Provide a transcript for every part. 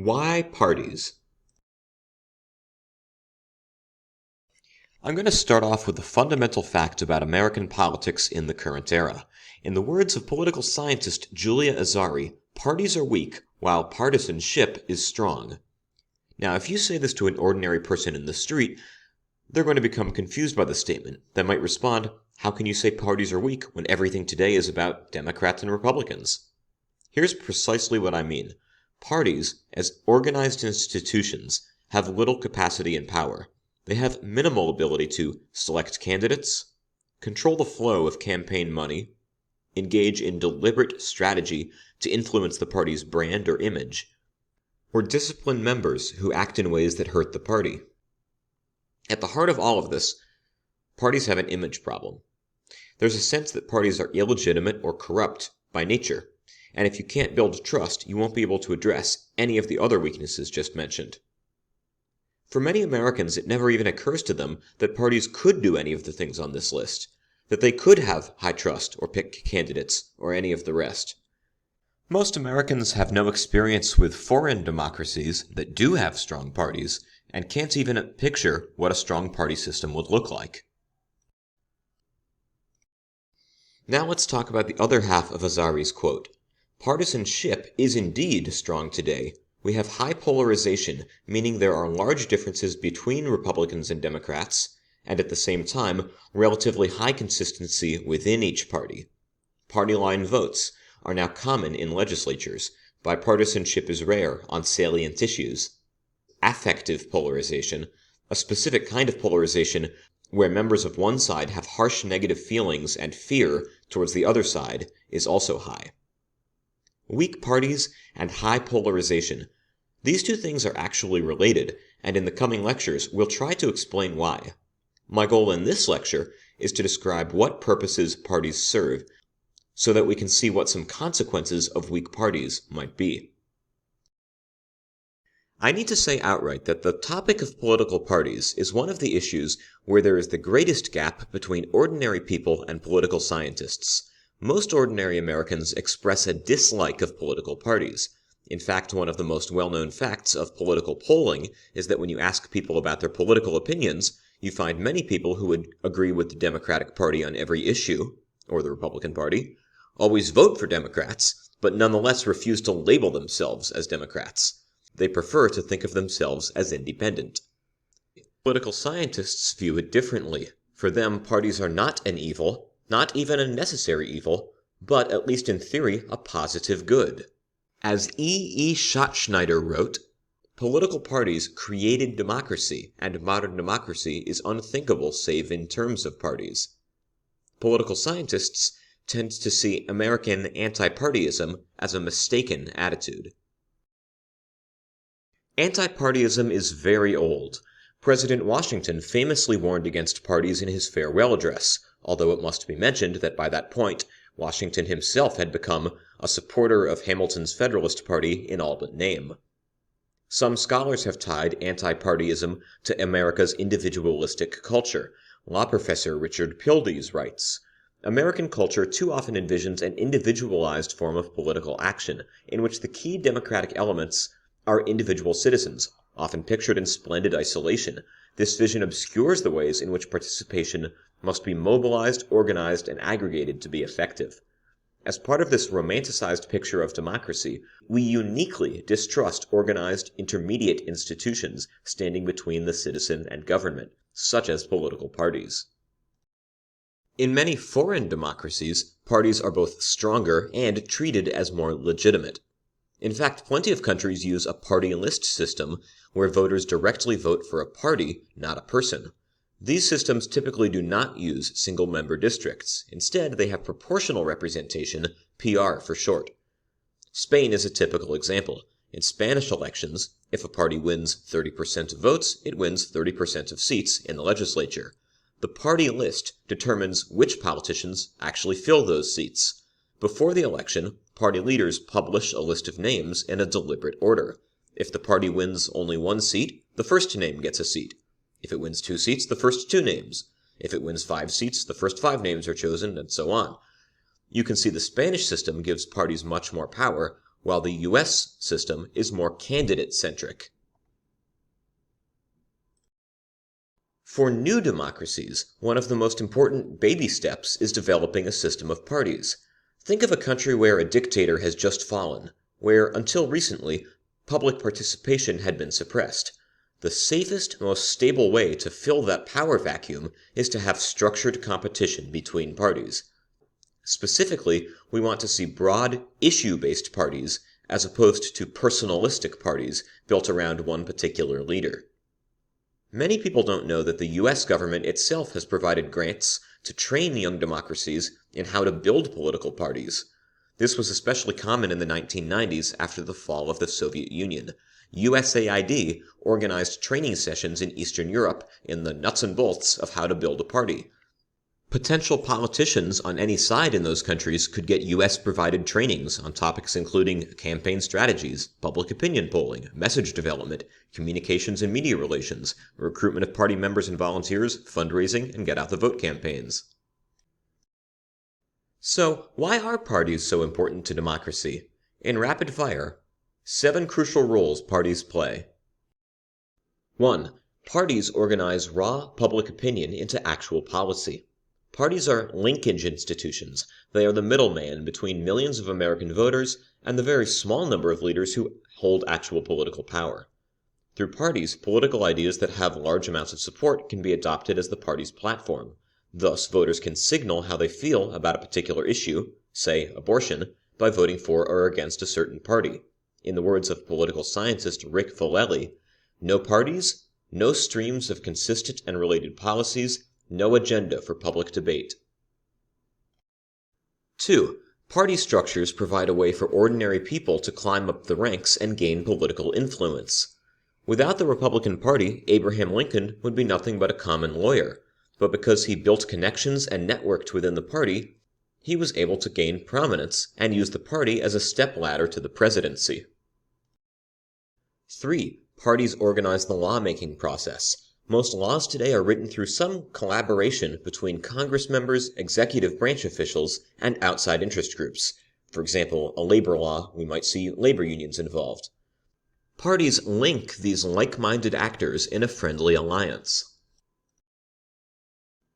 Why parties? I'm going to start off with a fundamental fact about American politics in the current era. In the words of political scientist Julia Azari, parties are weak while partisanship is strong. Now, if you say this to an ordinary person in the street, they're going to become confused by the statement. They might respond, how can you say parties are weak when everything today is about Democrats and Republicans? Here's precisely what I mean. Parties, as organized institutions, have little capacity and power. They have minimal ability to select candidates, control the flow of campaign money, engage in deliberate strategy to influence the party's brand or image, or discipline members who act in ways that hurt the party. At the heart of all of this, parties have an image problem. There's a sense that parties are illegitimate or corrupt by nature. And if you can't build trust, you won't be able to address any of the other weaknesses just mentioned. For many Americans, it never even occurs to them that parties could do any of the things on this list, that they could have high trust or pick candidates or any of the rest. Most Americans have no experience with foreign democracies that do have strong parties and can't even picture what a strong party system would look like. Now let's talk about the other half of Azari's quote. Partisanship is indeed strong today. We have high polarization, meaning there are large differences between Republicans and Democrats, and at the same time, relatively high consistency within each party. Party line votes are now common in legislatures. Bipartisanship is rare on salient issues. Affective polarization, a specific kind of polarization where members of one side have harsh negative feelings and fear towards the other side, is also high. Weak parties and high polarization. These two things are actually related, and in the coming lectures we'll try to explain why. My goal in this lecture is to describe what purposes parties serve, so that we can see what some consequences of weak parties might be. I need to say outright that the topic of political parties is one of the issues where there is the greatest gap between ordinary people and political scientists. Most ordinary Americans express a dislike of political parties. In fact, one of the most well-known facts of political polling is that when you ask people about their political opinions, you find many people who would agree with the Democratic Party on every issue, or the Republican Party, always vote for Democrats, but nonetheless refuse to label themselves as Democrats. They prefer to think of themselves as independent. Political scientists view it differently. For them, parties are not an evil, not even a necessary evil, but, at least in theory, a positive good. As E. Schachtschneider wrote, political parties created democracy, and modern democracy is unthinkable save in terms of parties. Political scientists tend to see American anti-partyism as a mistaken attitude. Anti-partyism is very old. President Washington famously warned against parties in his farewell address, although it must be mentioned that by that point, Washington himself had become a supporter of Hamilton's Federalist Party in all but name. Some scholars have tied anti-partyism to America's individualistic culture. Law professor Richard Pildes writes, American culture too often envisions an individualized form of political action, in which the key democratic elements are individual citizens, often pictured in splendid isolation. This vision obscures the ways in which participation must be mobilized, organized, and aggregated to be effective. As part of this romanticized picture of democracy, we uniquely distrust organized intermediate institutions standing between the citizen and government, such as political parties. In many foreign democracies, parties are both stronger and treated as more legitimate. In fact, plenty of countries use a party list system where voters directly vote for a party, not a person. These systems typically do not use single-member districts. Instead, they have proportional representation, PR for short. Spain is a typical example. In Spanish elections, if a party wins 30% of votes, it wins 30% of seats in the legislature. The party list determines which politicians actually fill those seats. Before the election, party leaders publish a list of names in a deliberate order. If the party wins only one seat, the first name gets a seat. If it wins 2 seats, the first 2 names. If it wins 5 seats, the first 5 names are chosen, and so on. You can see the Spanish system gives parties much more power, while the US system is more candidate-centric. For new democracies, one of the most important baby steps is developing a system of parties. Think of a country where a dictator has just fallen, where, until recently, public participation had been suppressed. The safest, most stable way to fill that power vacuum is to have structured competition between parties. Specifically, we want to see broad, issue-based parties as opposed to personalistic parties built around one particular leader. Many people don't know that the US government itself has provided grants to train young democracies in how to build political parties. This was especially common in the 1990s after the fall of the Soviet Union. USAID organized training sessions in Eastern Europe in the nuts and bolts of how to build a party. Potential politicians on any side in those countries could get US-provided trainings on topics including campaign strategies, public opinion polling, message development, communications and media relations, recruitment of party members and volunteers, fundraising, and get-out-the-vote campaigns. So, why are parties so important to democracy? In rapid fire, 7 crucial roles parties play. 1. Parties organize raw public opinion into actual policy. Parties are linkage institutions. They are the middleman between millions of American voters and the very small number of leaders who hold actual political power. Through parties, political ideas that have large amounts of support can be adopted as the party's platform. Thus, voters can signal how they feel about a particular issue, say abortion, by voting for or against a certain party. In the words of political scientist Rick Valelli, no parties, no streams of consistent and related policies, no agenda for public debate. 2. Party structures provide a way for ordinary people to climb up the ranks and gain political influence. Without the Republican Party, Abraham Lincoln would be nothing but a common lawyer, but because he built connections and networked within the party, he was able to gain prominence and use the party as a stepladder to the presidency. 3. Parties organize the lawmaking process. Most laws today are written through some collaboration between Congress members, executive branch officials, and outside interest groups. For example, a labor law, we might see labor unions involved. Parties link these like-minded actors in a friendly alliance.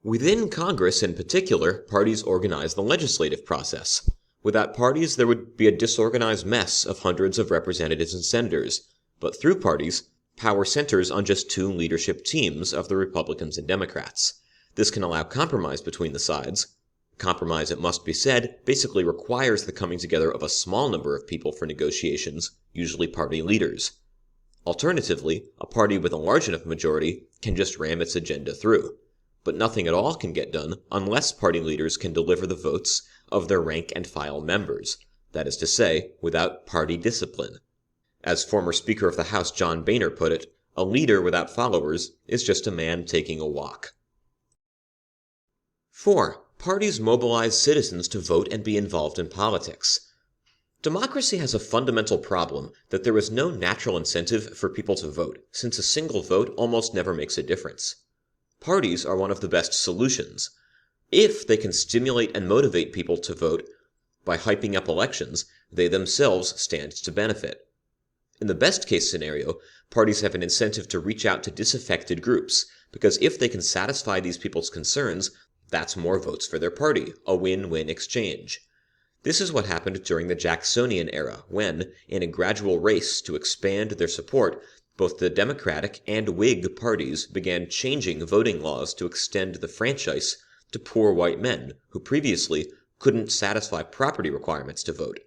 Within Congress in particular, parties organize the legislative process. Without parties, there would be a disorganized mess of hundreds of representatives and senators. But through parties, power centers on just 2 leadership teams of the Republicans and Democrats. This can allow compromise between the sides. Compromise, it must be said, basically requires the coming together of a small number of people for negotiations, usually party leaders. Alternatively, a party with a large enough majority can just ram its agenda through. But nothing at all can get done unless party leaders can deliver the votes of their rank-and-file members, that is to say, without party discipline. As former Speaker of the House John Boehner put it, a leader without followers is just a man taking a walk. 4. Parties mobilize citizens to vote and be involved in politics. Democracy has a fundamental problem that there is no natural incentive for people to vote, since a single vote almost never makes a difference. Parties are one of the best solutions. If they can stimulate and motivate people to vote by hyping up elections, they themselves stand to benefit. In the best-case scenario, parties have an incentive to reach out to disaffected groups, because if they can satisfy these people's concerns, that's more votes for their party, a win-win exchange. This is what happened during the Jacksonian era, when, in a gradual race to expand their support, both the Democratic and Whig parties began changing voting laws to extend the franchise to poor white men who previously couldn't satisfy property requirements to vote,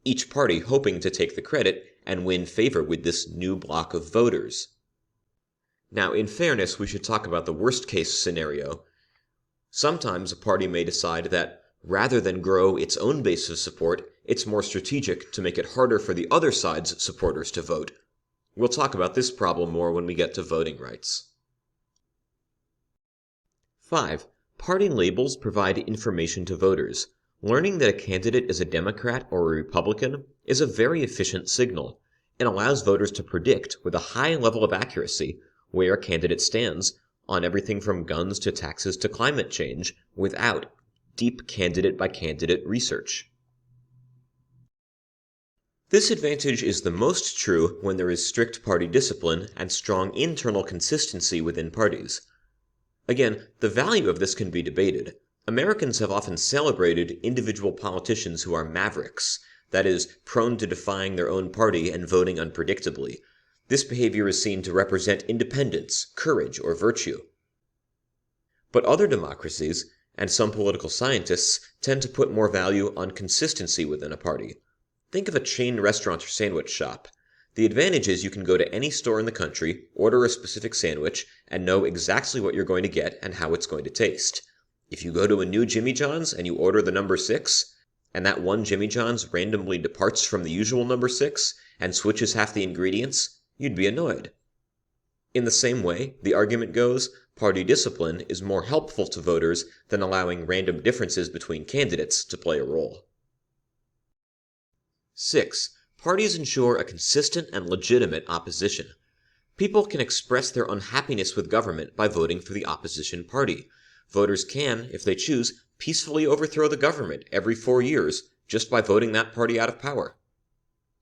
each party hoping to take the credit and win favor with this new block of voters. Now, in fairness, we should talk about the worst-case scenario. Sometimes a party may decide that, rather than grow its own base of support, it's more strategic to make it harder for the other side's supporters to vote. We'll talk about this problem more when we get to voting rights. 5. Party labels provide information to voters. Learning that a candidate is a Democrat or a Republican is a very efficient signal. It allows voters to predict with a high level of accuracy where a candidate stands on everything from guns to taxes to climate change without deep candidate-by-candidate research. This advantage is the most true when there is strict party discipline and strong internal consistency within parties. Again, the value of this can be debated. Americans have often celebrated individual politicians who are mavericks, that is, prone to defying their own party and voting unpredictably. This behavior is seen to represent independence, courage, or virtue. But other democracies, and some political scientists, tend to put more value on consistency within a party. Think of a chain restaurant or sandwich shop. The advantage is you can go to any store in the country, order a specific sandwich, and know exactly what you're going to get and how it's going to taste. If you go to a new Jimmy John's and you order the number 6, and that one Jimmy John's randomly departs from the usual number 6 and switches half the ingredients, you'd be annoyed. In the same way, the argument goes, party discipline is more helpful to voters than allowing random differences between candidates to play a role. 6. Parties ensure a consistent and legitimate opposition. People can express their unhappiness with government by voting for the opposition party. Voters can, if they choose, peacefully overthrow the government every 4 years just by voting that party out of power.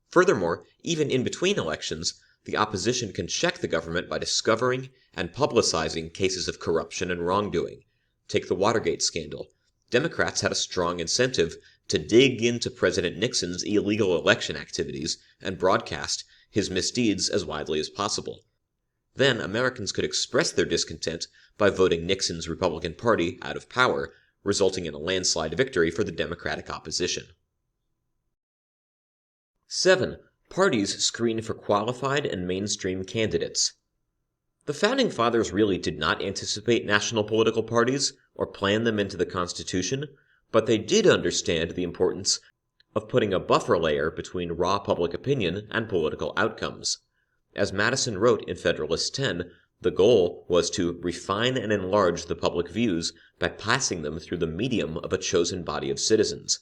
Furthermore, even in between elections, the opposition can check the government by discovering and publicizing cases of corruption and wrongdoing. Take the Watergate scandal. Democrats had a strong incentive to dig into President Nixon's illegal election activities and broadcast his misdeeds as widely as possible. Then Americans could express their discontent by voting Nixon's Republican Party out of power, resulting in a landslide victory for the Democratic opposition. 7. Parties screen for qualified and mainstream candidates. The Founding Fathers really did not anticipate national political parties or plan them into the Constitution, but they did understand the importance of putting a buffer layer between raw public opinion and political outcomes. As Madison wrote in Federalist 10, the goal was to refine and enlarge the public views by passing them through the medium of a chosen body of citizens.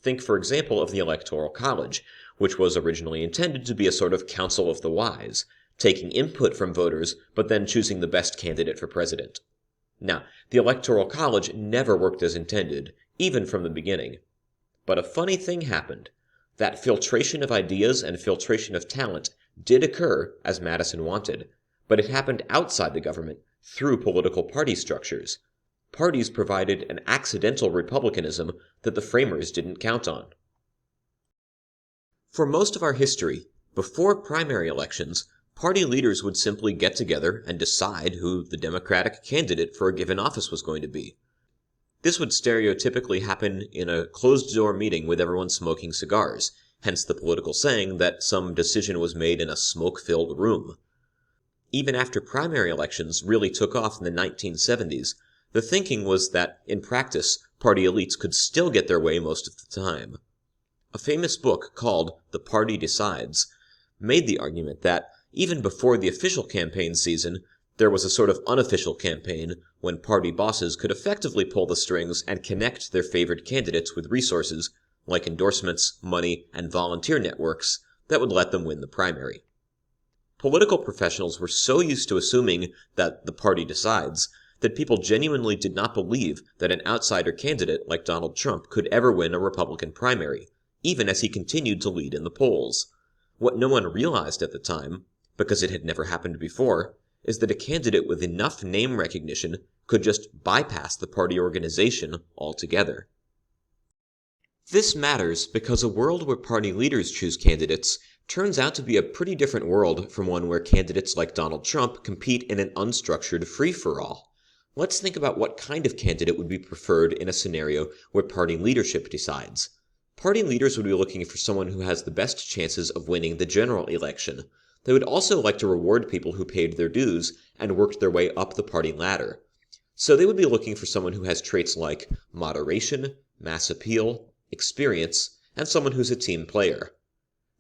Think, for example, of the Electoral College, which was originally intended to be a sort of council of the wise, taking input from voters but then choosing the best candidate for president. Now, the Electoral College never worked as intended, even from the beginning. But a funny thing happened. That filtration of ideas and filtration of talent did occur, as Madison wanted, but it happened outside the government, through political party structures. Parties provided an accidental republicanism that the framers didn't count on. For most of our history, before primary elections, party leaders would simply get together and decide who the Democratic candidate for a given office was going to be. This would stereotypically happen in a closed-door meeting with everyone smoking cigars, hence the political saying that some decision was made in a smoke-filled room. Even after primary elections really took off in the 1970s, the thinking was that, in practice, party elites could still get their way most of the time. A famous book called The Party Decides made the argument that, even before the official campaign season, there was a sort of unofficial campaign when party bosses could effectively pull the strings and connect their favored candidates with resources like endorsements, money, and volunteer networks that would let them win the primary. Political professionals were so used to assuming that the party decides that people genuinely did not believe that an outsider candidate like Donald Trump could ever win a Republican primary, even as he continued to lead in the polls. What no one realized at the time, because it had never happened before, is that a candidate with enough name recognition could just bypass the party organization altogether. This matters because a world where party leaders choose candidates turns out to be a pretty different world from one where candidates like Donald Trump compete in an unstructured free-for-all. Let's think about what kind of candidate would be preferred in a scenario where party leadership decides. Party leaders would be looking for someone who has the best chances of winning the general election. They would also like to reward people who paid their dues and worked their way up the party ladder. So they would be looking for someone who has traits like moderation, mass appeal, experience, and someone who's a team player.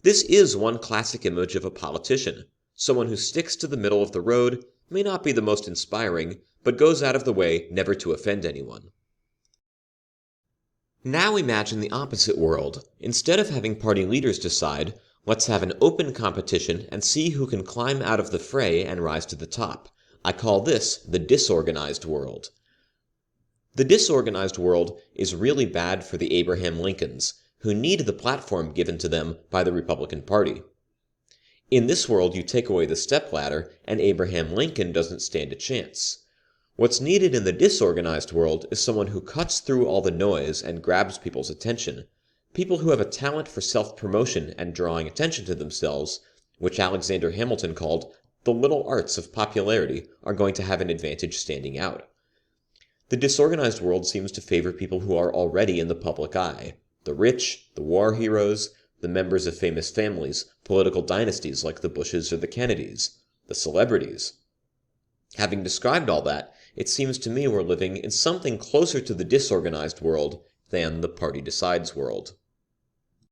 This is one classic image of a politician. Someone who sticks to the middle of the road, may not be the most inspiring, but goes out of the way never to offend anyone. Now imagine the opposite world. Instead of having party leaders decide, let's have an open competition and see who can climb out of the fray and rise to the top. I call this the disorganized world. The disorganized world is really bad for the Abraham Lincolns, who need the platform given to them by the Republican Party. In this world, you take away the stepladder, and Abraham Lincoln doesn't stand a chance. What's needed in the disorganized world is someone who cuts through all the noise and grabs people's attention. People who have a talent for self-promotion and drawing attention to themselves, which Alexander Hamilton called the little arts of popularity, are going to have an advantage standing out. The disorganized world seems to favor people who are already in the public eye. The rich, the war heroes, the members of famous families, political dynasties like the Bushes or the Kennedys, the celebrities. Having described all that, it seems to me we're living in something closer to the disorganized world than the party decides world.